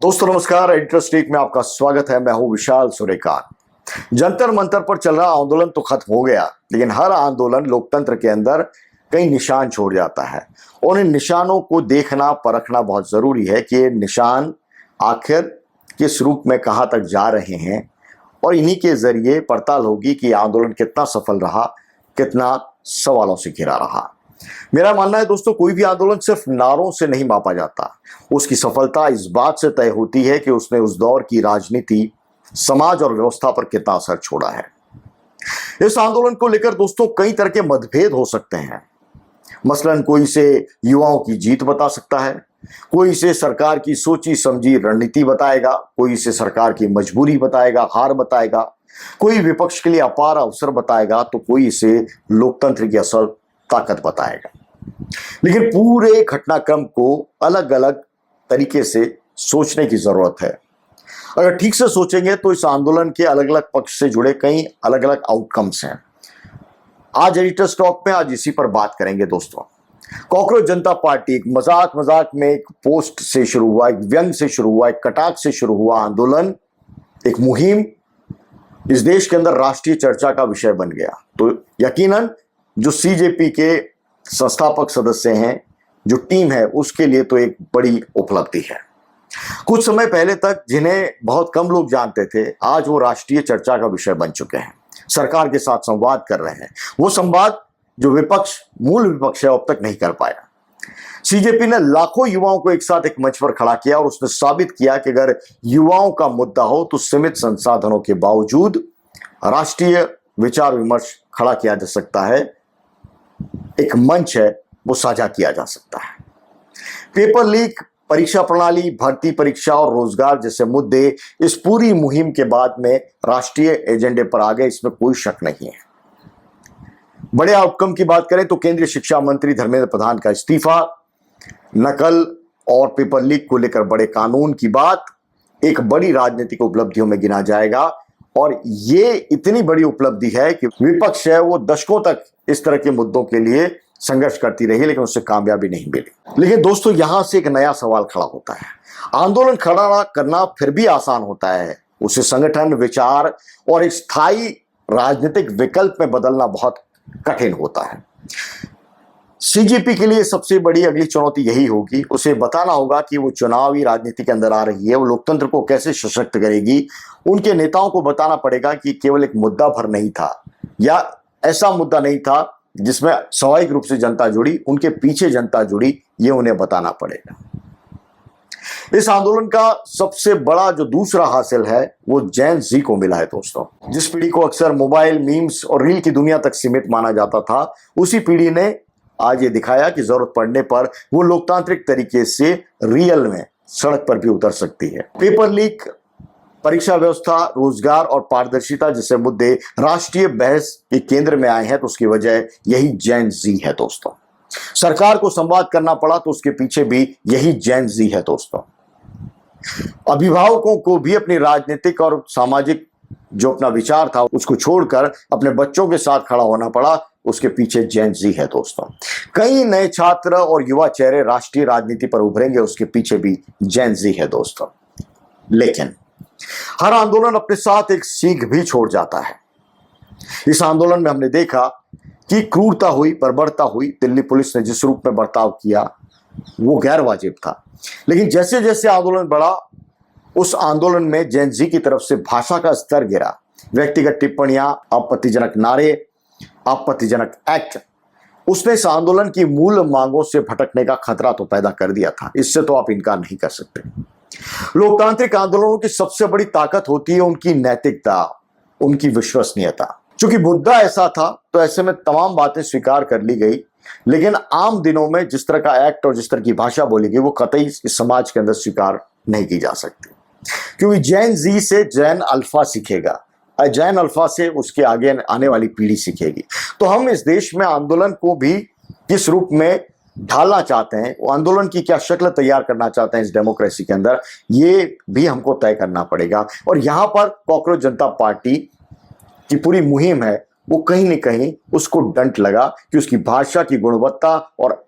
दोस्तों नमस्कार, interest week में आपका स्वागत है। मैं हूं विशाल सूर्यकांत। जंतर मंतर पर चल रहा आंदोलन तो खत्म हो गया, लेकिन हर आंदोलन लोकतंत्र के अंदर कई निशान छोड़ जाता है और इन निशानों को देखना परखना बहुत जरूरी है कि ये निशान आखिर किस रूप में कहां तक जा रहे हैं और इन्हीं के जरिए पड़ताल होगी कि आंदोलन कितना सफल रहा, कितना सवालों से घिरा रहा। मेरा मानना है दोस्तों, कोई भी आंदोलन सिर्फ नारों से नहीं मापा जाता। उसकी सफलता इस बात से तय होती है कि उसने उस दौर की राजनीति, समाज और व्यवस्था पर कितना असर छोड़ा है। इस आंदोलन को लेकर दोस्तों कई तरह के मतभेद हो सकते हैं। मसलन कोई इसे युवाओं की जीत बता सकता है, कोई इसे सरकार की सोची समझी रणनीति बताएगा, कोई इसे सरकार की मजबूरी बताएगा, हार बताएगा, कोई विपक्ष के लिए अपार अवसर बताएगा, तो कोई इसे लोकतंत्र की असल ताकत बताएगा। लेकिन पूरे घटनाक्रम को अलग अलग तरीके से सोचने की जरूरत है। अगर ठीक से सोचेंगे तो इस आंदोलन के अलग अलग पक्ष से जुड़े कई अलग अलग आउटकम्स हैं। आज एडिटर्स टॉक में आज इसी पर बात करेंगे दोस्तों। कॉकरोच जनता पार्टी एक मजाक में एक पोस्ट से शुरू हुआ, एक व्यंग से शुरू हुआ, एक कटाक्ष से शुरू हुआ आंदोलन, एक मुहिम इस देश के अंदर राष्ट्रीय चर्चा का विषय बन गया। तो यकीनन जो सीजेपी के संस्थापक सदस्य हैं, जो टीम है, उसके लिए तो एक बड़ी उपलब्धि है। कुछ समय पहले तक जिन्हें बहुत कम लोग जानते थे, आज वो राष्ट्रीय चर्चा का विषय बन चुके हैं। सरकार के साथ संवाद कर रहे हैं, वो संवाद जो मूल विपक्ष है अब तक नहीं कर पाया। सीजेपी ने लाखों युवाओं को एक साथ एक मंच पर खड़ा किया और उसने साबित किया कि अगर युवाओं का मुद्दा हो तो सीमित संसाधनों के बावजूद राष्ट्रीय विचार विमर्श खड़ा किया जा सकता है। एक मंच है, वो साझा किया जा सकता है। पेपर लीक, परीक्षा प्रणाली, भर्ती परीक्षा और रोजगार जैसे मुद्दे इस पूरी मुहिम के बाद में राष्ट्रीय एजेंडे पर आ गए, इसमें कोई शक नहीं है। बड़े आउटकम की बात करें तो केंद्रीय शिक्षा मंत्री धर्मेंद्र प्रधान का इस्तीफा, नकल और पेपर लीक को लेकर बड़े कानून की बात एक बड़ी राजनीतिक उपलब्धियों में गिना जाएगा। और ये इतनी बड़ी उपलब्धि है कि विपक्ष है वो दशकों तक इस तरह के मुद्दों के लिए संघर्ष करती रही, लेकिन उससे कामयाबी नहीं मिली। लेकिन दोस्तों यहां से एक नया सवाल खड़ा होता है। आंदोलन खड़ा करना फिर भी आसान होता है, उसे संगठन, विचार और एक स्थायी राजनीतिक विकल्प में बदलना बहुत कठिन होता है। सीजेपी के लिए सबसे बड़ी अगली चुनौती यही होगी, उसे बताना होगा कि वो चुनावी राजनीति के अंदर आ रही है, वो लोकतंत्र को कैसे सशक्त करेगी। उनके नेताओं को बताना पड़ेगा कि केवल एक मुद्दा भर नहीं था या ऐसा मुद्दा नहीं था जिसमें स्वाभाविक रूप से जनता जुड़ी, उनके पीछे जनता जुड़ी, ये उन्हें बताना पड़ेगा। इस आंदोलन का सबसे बड़ा जो दूसरा हासिल है वो जेन जी को मिला है दोस्तों। जिस पीढ़ी को अक्सर मोबाइल, मीम्स और रील की दुनिया तक सीमित माना जाता था, उसी पीढ़ी ने आज ये दिखाया कि जरूरत पड़ने पर वो लोकतांत्रिक तरीके से रियल में सड़क पर भी उतर सकती है। पेपर लीक, परीक्षा व्यवस्था, रोजगार और पारदर्शिता जैसे मुद्दे राष्ट्रीय बहस के केंद्र में आए हैं, तो उसकी वजह यही जेन जी है दोस्तों। सरकार को संवाद करना पड़ा तो उसके पीछे भी यही जेन जी है दोस्तों। अभिभावकों को भी अपनी राजनीतिक और सामाजिक जो अपना विचार था उसको छोड़कर अपने बच्चों के साथ खड़ा होना पड़ा, उसके पीछे जेन जी है दोस्तों। कई नए छात्र और युवा चेहरे राष्ट्रीय राजनीति पर उभरेंगे, उसके पीछे भी जेन जी है दोस्तों। लेकिन हर आंदोलन अपने साथ एक सीख भी छोड़ जाता है। इस आंदोलन में हमने देखा कि क्रूरता हुई, बर्बरता हुई। दिल्ली पुलिस ने जिस रूप में बर्ताव किया वो गैर वाजिब था। लेकिन जैसे जैसे आंदोलन बढ़ा, उस आंदोलन में जेन जी की तरफ से भाषा का स्तर गिरा। व्यक्तिगत टिप्पणियां, आपत्तिजनक नारे, आपत्तिजनक एक्ट, उसने इस आंदोलन की मूल मांगों से भटकने का खतरा तो पैदा कर दिया था। इससे तो आप इनकार नहीं कर सकते। लोकतांत्रिक आंदोलनों की सबसे बड़ी ताकत होती है उनकी नैतिकता, उनकी विश्वसनीयता। क्योंकि मुद्दा ऐसा था तो ऐसे में तमाम बातें स्वीकार कर ली गई, लेकिन आम दिनों में जिस तरह का एक्ट और जिस तरह की भाषा बोली गई वो कतई इस समाज के अंदर स्वीकार नहीं की जा सकती। क्योंकि जेन जी से जैन अल्फा सीखेगा, जैन अल्फा से उसके आगे आने वाली पीढ़ी सीखेगी। तो हम इस देश में आंदोलन को भी किस रूप में ढालना चाहते हैं, वो आंदोलन की क्या शक्ल तैयार करना चाहते हैं इस डेमोक्रेसी के अंदर, ये भी हमको तय करना पड़ेगा। और यहां पर कॉकरोच जनता पार्टी की पूरी मुहिम है वो कहीं न कहीं उसको डंट लगा कि उसकी भाषा की गुणवत्ता और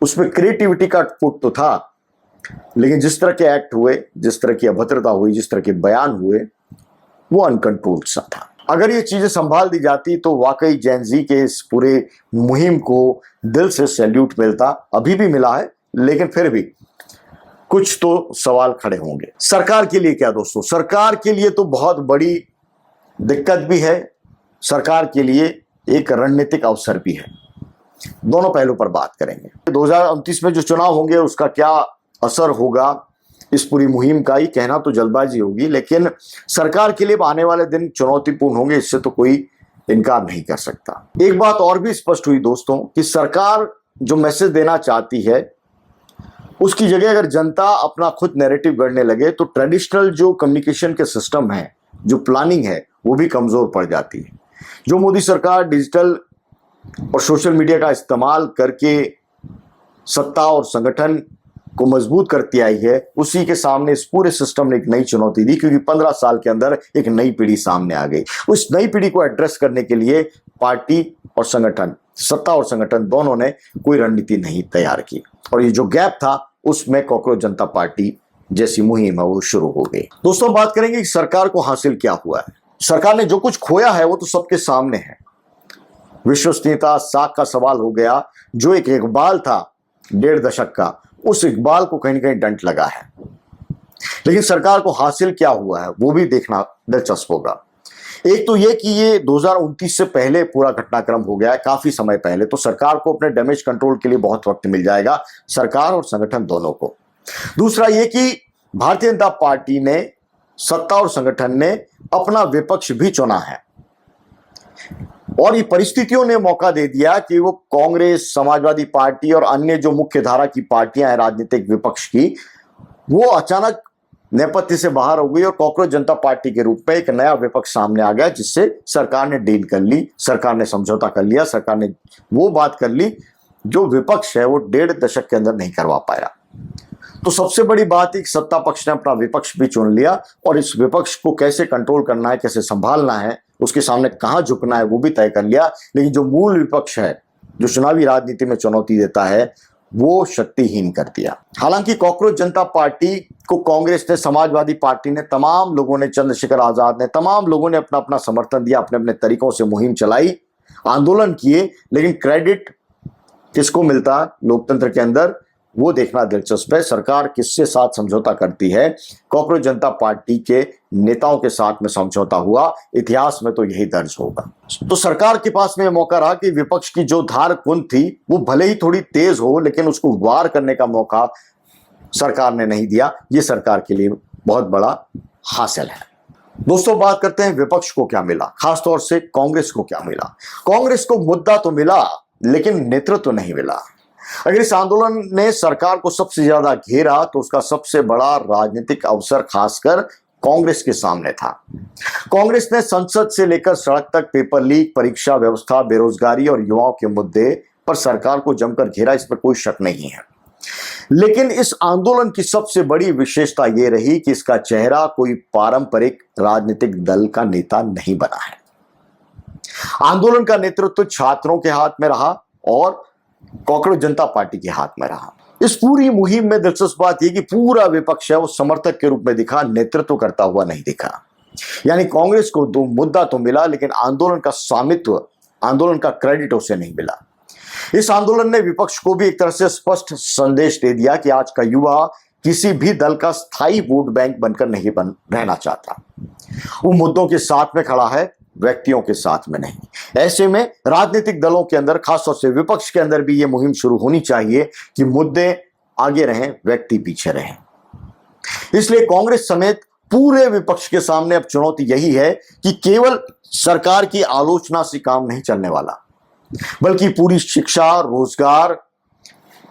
उसमें क्रिएटिविटी का फुट तो था, लेकिन जिस तरह के एक्ट हुए, जिस तरह की अभद्रता हुई, जिस तरह के बयान हुए, वो अनकंट्रोल्ड सा था। अगर ये चीजें संभाल दी जाती तो वाकई जेन जी के इस पूरे मुहिम को दिल से सैल्यूट मिलता, अभी भी मिला है, लेकिन फिर भी कुछ तो सवाल खड़े होंगे। सरकार के लिए क्या दोस्तों? सरकार के लिए तो बहुत बड़ी दिक्कत भी है, सरकार के लिए एक रणनीतिक अवसर भी है। दोनों पहलू पर बात करेंगे। 2029 में जो चुनाव होंगे उसका क्या असर होगा, इस पूरी मुहिम का ही कहना तो जल्दबाजी होगी, लेकिन सरकार के लिए आने वाले दिन चुनौतीपूर्ण होंगे, इससे तो कोई इनकार नहीं कर सकता। एक बात और भी स्पष्ट हुई दोस्तों कि सरकार जो मैसेज देना चाहती है उसकी जगह अगर जनता अपना खुद नैरेटिव गढ़ने लगे तो ट्रेडिशनल जो कम्युनिकेशन के सिस्टम है, जो प्लानिंग है, वो भी कमजोर पड़ जाती है। जो मोदी सरकार डिजिटल और सोशल मीडिया का इस्तेमाल करके सत्ता और संगठन को मजबूत करती आई है, उसी के सामने इस पूरे सिस्टम ने एक नई चुनौती दी, क्योंकि 15 साल के अंदर एक नई पीढ़ी सामने आ गई। उस नई पीढ़ी को एड्रेस करने के लिए पार्टी और संगठन, सत्ता और संगठन दोनों ने कोई रणनीति नहीं तैयार की, और ये जो गैप था उसमें कॉकरोच जनता पार्टी जैसी मुहिम है वो शुरू हो गई। दोस्तों, बात करेंगे कि सरकार को हासिल क्या हुआ है। सरकार ने जो कुछ खोया है वो तो सबके सामने है। विश्वसनीयता, साख का सवाल हो गया। जो एक इकबाल था 1.5 दशक का, उस इकबाल को कहीं ना कहीं डंट लगा है। लेकिन सरकार को हासिल क्या हुआ है वो भी देखना दिलचस्प होगा। एक तो ये कि ये 2029 से पहले पूरा घटनाक्रम हो गया है, काफी समय पहले, तो सरकार को अपने डैमेज कंट्रोल के लिए बहुत वक्त मिल जाएगा, सरकार और संगठन दोनों को। दूसरा ये कि भारतीय जनता पार्टी ने, सत्ता और संगठन ने अपना विपक्ष भी चुना है, और ये परिस्थितियों ने मौका दे दिया कि वो कांग्रेस, समाजवादी पार्टी और अन्य जो मुख्य धारा की पार्टियां हैं राजनीतिक विपक्ष की, वो अचानक नेपथ्य से बाहर हो गई और कॉकरोच जनता पार्टी के रूप में एक नया विपक्ष सामने आ गया, जिससे सरकार ने डील कर ली, सरकार ने समझौता कर लिया, सरकार ने वो बात कर ली जो विपक्ष है वो 1.5 दशक के अंदर नहीं करवा पाया। तो सबसे बड़ी बात है कि सत्ता पक्ष ने अपना विपक्ष भी चुन लिया, और इस विपक्ष को कैसे कंट्रोल करना है, कैसे संभालना है, उसके सामने कहां झुकना है वो भी तय कर लिया। लेकिन जो मूल विपक्ष है, जो चुनावी राजनीति में चुनौती देता है, वो शक्तिहीन कर दिया। हालांकि कॉकरोच जनता पार्टी को कांग्रेस ने, समाजवादी पार्टी ने, तमाम लोगों ने, चंद्रशेखर आजाद ने, तमाम लोगों ने अपना अपना समर्थन दिया, अपने अपने तरीकों से मुहिम चलाई, आंदोलन किए, लेकिन क्रेडिट किसको मिलता लोकतंत्र के अंदर वो देखना दिलचस्प है। सरकार किससे साथ समझौता करती है? कॉकरोच जनता पार्टी के नेताओं के साथ में समझौता हुआ, इतिहास में तो यही दर्ज होगा। तो सरकार के पास में मौका रहा कि विपक्ष की जो धार कुंद थी वो भले ही थोड़ी तेज हो, लेकिन उसको वार करने का मौका सरकार ने नहीं दिया। ये सरकार के लिए बहुत बड़ा हासिल है। दोस्तों, बात करते हैं विपक्ष को क्या मिला, खासतौर से कांग्रेस को क्या मिला। कांग्रेस को मुद्दा तो मिला लेकिन नेतृत्व नहीं मिला। अगर इस आंदोलन ने सरकार को सबसे ज्यादा घेरा तो उसका सबसे बड़ा राजनीतिक अवसर खासकर कांग्रेस के सामने था। कांग्रेस ने संसद से लेकर सड़क तक पेपर लीक, परीक्षा व्यवस्था, बेरोजगारी और युवाओं के मुद्दे पर सरकार को जमकर घेरा, इस पर कोई शक नहीं है। लेकिन इस आंदोलन की सबसे बड़ी विशेषता यह रही कि इसका चेहरा कोई पारंपरिक राजनीतिक दल का नेता नहीं बना है। आंदोलन का नेतृत्व छात्रों के हाथ में रहा और कॉकरोच जनता पार्टी के हाथ में रहा। इस पूरी मुहिम में दिलचस्प बात यह कि पूरा विपक्ष है वो समर्थक के रूप में दिखा, नेतृत्व करता हुआ नहीं दिखा। यानी कांग्रेस को दो मुद्दा तो मिला, लेकिन आंदोलन का स्वामित्व, आंदोलन का क्रेडिट उसे नहीं मिला। इस आंदोलन ने विपक्ष को भी एक तरह से स्पष्ट संदेश दे दिया कि आज का युवा किसी भी दल का स्थायी वोट बैंक बनकर नहीं रहना चाहता। वो मुद्दों के साथ में खड़ा है, व्यक्तियों के साथ में नहीं। ऐसे में राजनीतिक दलों के अंदर, खासतौर से विपक्ष के अंदर भी यह मुहिम शुरू होनी चाहिए कि मुद्दे आगे रहें, व्यक्ति पीछे रहें। इसलिए कांग्रेस समेत पूरे विपक्ष के सामने अब चुनौती यही है कि केवल सरकार की आलोचना से काम नहीं चलने वाला, बल्कि पूरी शिक्षा, रोजगार,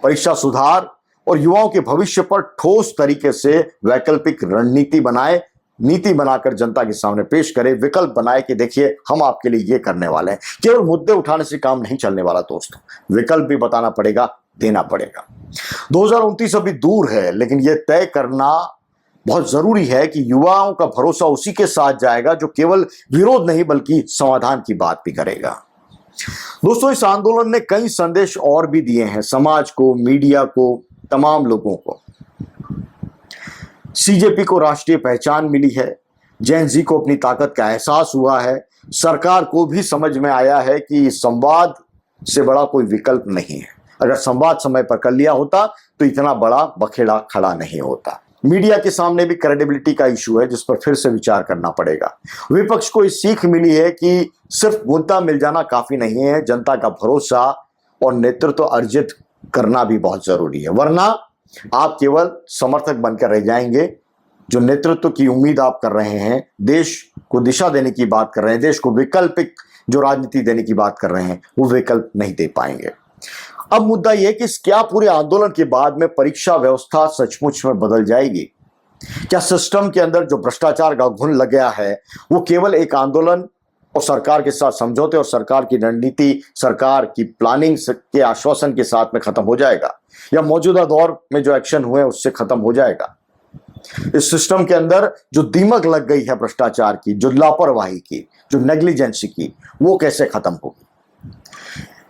परीक्षा सुधार और युवाओं के भविष्य पर ठोस तरीके से वैकल्पिक रणनीति बनाए, नीति बनाकर जनता के सामने पेश करे, विकल्प बनाए कि देखिए हम आपके लिए ये करने वाले हैं। केवल मुद्दे उठाने से काम नहीं चलने वाला दोस्तों, विकल्प भी बताना पड़ेगा, देना पड़ेगा। 2029 अभी दूर है, लेकिन यह तय करना बहुत जरूरी है कि युवाओं का भरोसा उसी के साथ जाएगा जो केवल विरोध नहीं बल्कि समाधान की बात भी करेगा। दोस्तों, इस आंदोलन ने कई संदेश और भी दिए हैं समाज को, मीडिया को, तमाम लोगों को। सीजेपी को राष्ट्रीय पहचान मिली है, जेन जी को अपनी ताकत का एहसास हुआ है, सरकार को भी समझ में आया है कि संवाद से बड़ा कोई विकल्प नहीं है। अगर संवाद समय पर कर लिया होता तो इतना बड़ा बखेड़ा खड़ा नहीं होता। मीडिया के सामने भी क्रेडिबिलिटी का इशू है जिस पर फिर से विचार करना पड़ेगा। विपक्ष को इस सीख मिली है कि सिर्फ मुद्दा मिल जाना काफी नहीं है, जनता का भरोसा और नेतृत्व अर्जित करना भी बहुत जरूरी है, वरना आप केवल समर्थक बनकर रह जाएंगे। जो नेतृत्व की उम्मीद आप कर रहे हैं, देश को दिशा देने की बात कर रहे हैं, देश को वैकल्पिक जो राजनीति देने की बात कर रहे हैं, वो विकल्प नहीं दे पाएंगे। अब मुद्दा यह कि क्या पूरे आंदोलन के बाद में परीक्षा व्यवस्था सचमुच में बदल जाएगी? क्या सिस्टम के अंदर जो भ्रष्टाचार का घुन लग गया है वो केवल एक आंदोलन और सरकार के साथ समझौते और सरकार की रणनीति, सरकार की प्लानिंग के आश्वासन के साथ में खत्म हो जाएगा, या मौजूदा दौर में जो एक्शन हुए उससे खत्म हो जाएगा? इस सिस्टम के अंदर जो दीमक लग गई है भ्रष्टाचार की, जो लापरवाही की, जो नेग्लिजेंसी की, वो कैसे खत्म होगी?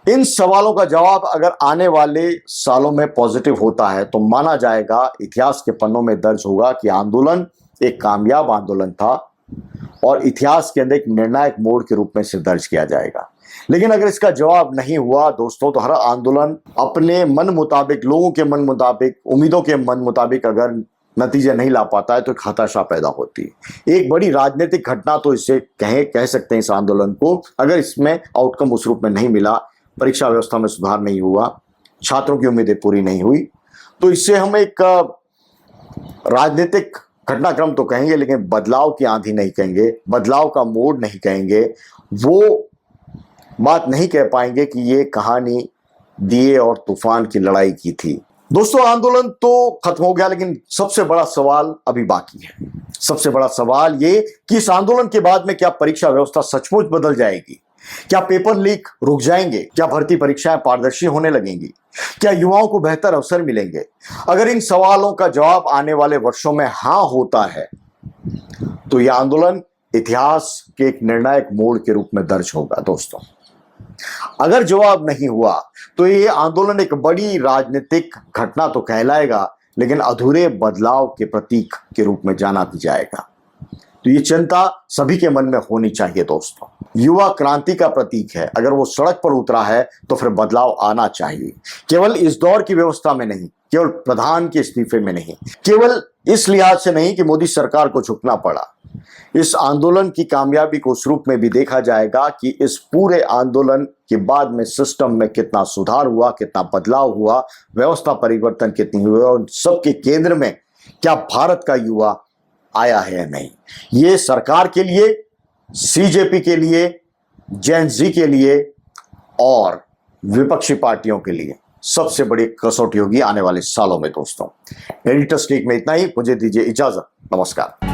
इन सवालों का जवाब अगर आने वाले सालों में पॉजिटिव होता है तो माना जाएगा, इतिहास के पन्नों में दर्ज होगा कि आंदोलन एक कामयाब आंदोलन था और इतिहास के अंदर एक निर्णायक मोड़ के रूप में इसे दर्ज किया जाएगा। लेकिन अगर इसका जवाब नहीं हुआ दोस्तों, तो हर आंदोलन अपने मन मुताबिक, लोगों के मन मुताबिक, उम्मीदों के मन मुताबिक अगर नतीजे नहीं ला पाता है तो एक हताशा पैदा होती है। एक बड़ी राजनीतिक घटना तो इसे कह सकते हैं इस आंदोलन को, अगर इसमें आउटकम उस रूप में नहीं मिला, परीक्षा व्यवस्था में सुधार नहीं हुआ, छात्रों की उम्मीदें पूरी नहीं हुई, तो इससे हम एक राजनीतिक घटनाक्रम तो कहेंगे, लेकिन बदलाव की आंधी नहीं कहेंगे, बदलाव का मोड़ नहीं कहेंगे, वो बात नहीं कह पाएंगे कि ये कहानी दिए और तूफान की लड़ाई की थी। दोस्तों, आंदोलन तो खत्म हो गया, लेकिन सबसे बड़ा सवाल अभी बाकी है। सबसे बड़ा सवाल ये कि इस आंदोलन के बाद में क्या परीक्षा व्यवस्था सचमुच बदल जाएगी? क्या पेपर लीक रुक जाएंगे? क्या भर्ती परीक्षाएं पारदर्शी होने लगेंगी? क्या युवाओं को बेहतर अवसर मिलेंगे? अगर इन सवालों का जवाब आने वाले वर्षों में हां होता है तो यह आंदोलन इतिहास के एक निर्णायक मोड़ के रूप में दर्ज होगा। दोस्तों, अगर जवाब नहीं हुआ तो ये आंदोलन एक बड़ी राजनीतिक घटना तो कहलाएगा, लेकिन अधूरे बदलाव के प्रतीक के रूप में जाना भी जाएगा। तो ये चिंता सभी के मन में होनी चाहिए। दोस्तों, युवा क्रांति का प्रतीक है, अगर वो सड़क पर उतरा है तो फिर बदलाव आना चाहिए। केवल इस दौर की व्यवस्था में नहीं, केवल प्रधान के इस्तीफे में नहीं, केवल इस लिहाज से नहीं कि मोदी सरकार को झुकना पड़ा। इस आंदोलन की कामयाबी को उस रूप में भी देखा जाएगा कि इस पूरे आंदोलन के बाद में सिस्टम में कितना सुधार हुआ, कितना बदलाव हुआ, व्यवस्था परिवर्तन कितनी हुई, और सबके केंद्र में क्या भारत का युवा आया है या नहीं। ये सरकार के लिए, सीजेपी के लिए, जेन जी के लिए और विपक्षी पार्टियों के लिए सबसे बड़ी कसौटी होगी आने वाले सालों में। दोस्तों, एडिटर्स टेक में इतना ही, मुझे दीजिए इजाजत। नमस्कार।